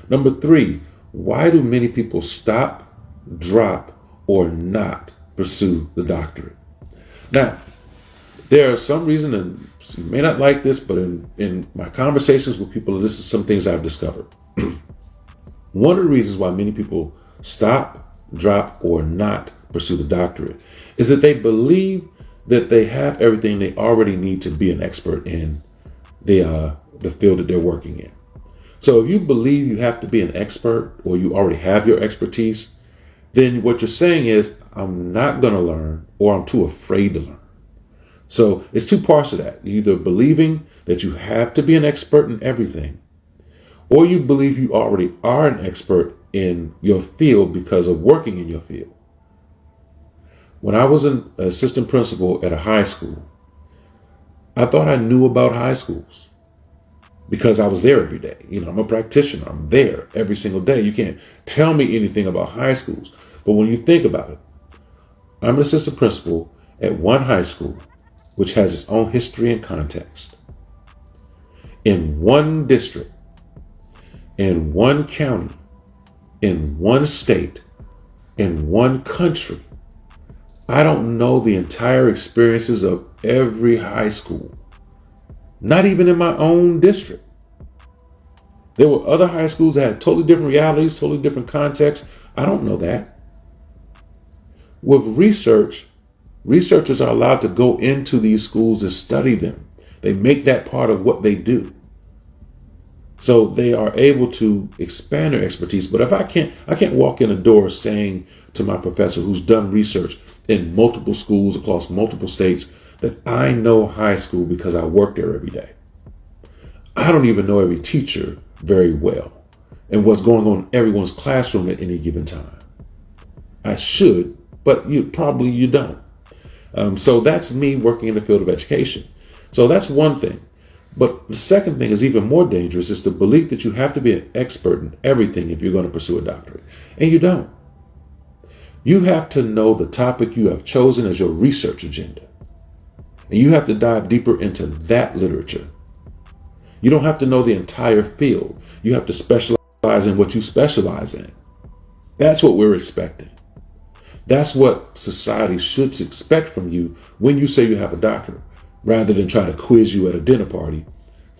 Number 3, why do many people stop, drop, or not pursue the doctorate? Now, there are some reasons, and you may not like this, but in my conversations with people, this is some things I've discovered. One of the reasons why many people stop, drop, or not pursue the doctorate is that they believe that they have everything they already need to be an expert in the field that they're working in. So if you believe you have to be an expert, or you already have your expertise, then what you're saying is, I'm not going to learn, or I'm too afraid to learn. So it's two parts of that. You're either believing that you have to be an expert in everything, or you believe you already are an expert in your field because of working in your field. When I was an assistant principal at a high school, I thought I knew about high schools because I was there every day. I'm a practitioner. I'm there every single day. You can't tell me anything about high schools. But when you think about it, I'm an assistant principal at one high school, which has its own history and context, in one district, in one county, in one state, in one country. I don't know the entire experiences of every high school, not even in my own district. There were other high schools that had totally different realities, totally different contexts. I don't know that. With research, researchers are allowed to go into these schools and study them. They make that part of what they do. So they are able to expand their expertise. But if I can't walk in a door saying to my professor who's done research in multiple schools across multiple states that I know high school because I work there every day. I don't even know every teacher very well and what's going on in everyone's classroom at any given time. I should, but you don't. So that's me working in the field of education. So that's one thing. But the second thing is even more dangerous, is the belief that you have to be an expert in everything if you're going to pursue a doctorate. And you don't. You have to know the topic you have chosen as your research agenda. And you have to dive deeper into that literature. You don't have to know the entire field. You have to specialize in what you specialize in. That's what we're expecting. That's what society should expect from you when you say you have a doctorate. Rather than try to quiz you at a dinner party,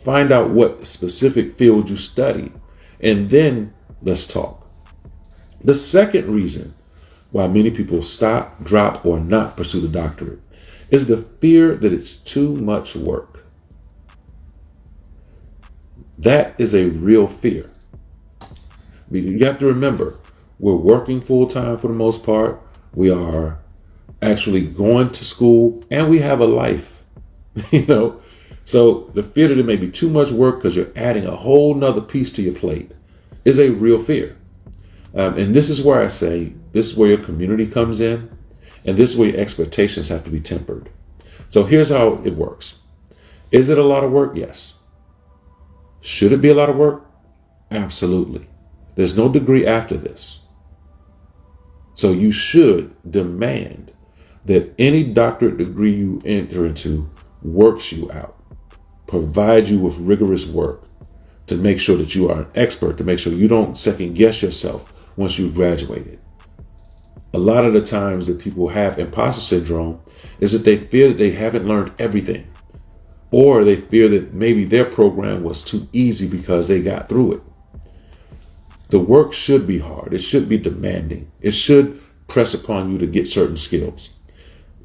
find out what specific field you study, and then let's talk. The second reason why many people stop, drop, or not pursue the doctorate is the fear that it's too much work. That is a real fear. You have to remember, we're working full time for the most part. We are actually going to school, and we have a life. So the fear that it may be too much work because you're adding a whole nother piece to your plate is a real fear. And this is where I say, this is where your community comes in, and this is where your expectations have to be tempered. So here's how it works. Is it a lot of work? Yes. Should it be a lot of work? Absolutely. There's no degree after this. So you should demand that any doctorate degree you enter into works you out, provides you with rigorous work to make sure that you are an expert, to make sure you don't second guess yourself once you've graduated. A lot of the times that people have imposter syndrome is that they fear that they haven't learned everything, or they fear that maybe their program was too easy because they got through it. The work should be hard. It should be demanding. It should press upon you to get certain skills.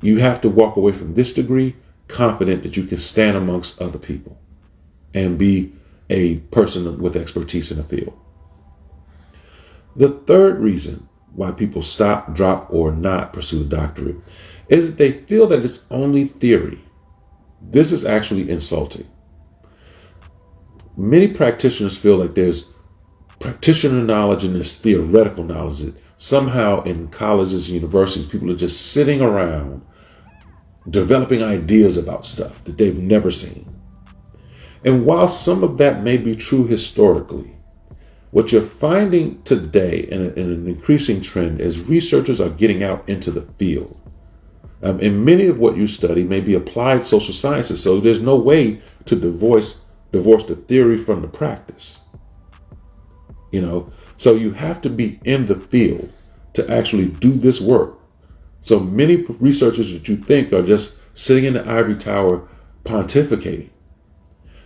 You have to walk away from this degree confident that you can stand amongst other people and be a person with expertise in the field. The third reason why people stop, drop, or not pursue the doctorate is that they feel that it's only theory. This is actually insulting. Many practitioners feel like there's practitioner knowledge and there's theoretical knowledge that somehow in colleges and universities, people are just sitting around developing ideas about stuff that they've never seen. And while some of that may be true historically, what you're finding today in an increasing trend is researchers are getting out into the field. And many of what you study may be applied social sciences, so there's no way to divorce the theory from the practice. So you have to be in the field to actually do this work. So many researchers that you think are just sitting in the ivory tower pontificating,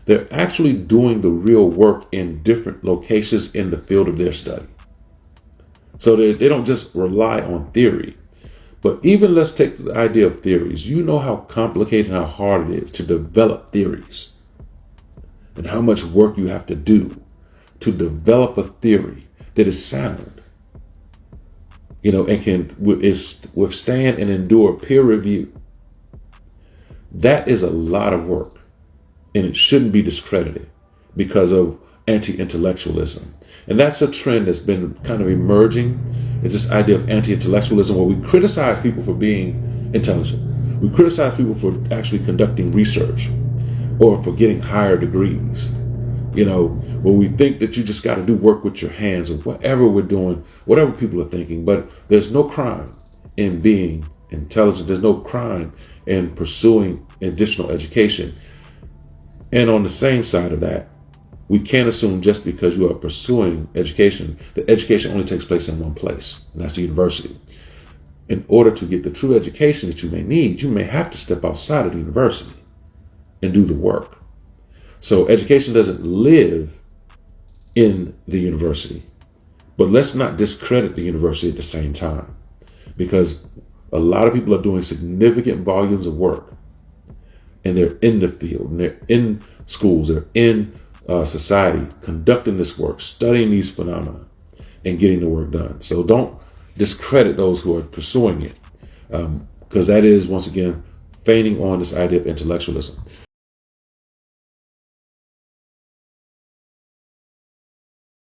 they're actually doing the real work in different locations in the field of their study. So they don't just rely on theory. But even let's take the idea of theories. You know how complicated and how hard it is to develop theories, and how much work you have to do to develop a theory that is sound, and can withstand and endure peer review. That is a lot of work, and it shouldn't be discredited because of anti-intellectualism. And that's a trend that's been kind of emerging. It's this idea of anti-intellectualism, where we criticize people for being intelligent. We criticize people for actually conducting research or for getting higher degrees. Where we think that you just got to do work with your hands or whatever we're doing, whatever people are thinking. But there's no crime in being intelligent. There's no crime in pursuing additional education. And on the same side of that, we can't assume just because you are pursuing education, that education only takes place in one place, and that's the university. In order to get the true education that you may need, you may have to step outside of the university and do the work. So education doesn't live in the university. But let's not discredit the university at the same time, because a lot of people are doing significant volumes of work, and they're in the field, and they're in schools, they're in society, conducting this work, studying these phenomena, and getting the work done. So don't discredit those who are pursuing it, because that is, once again, feigning on this idea of intellectualism.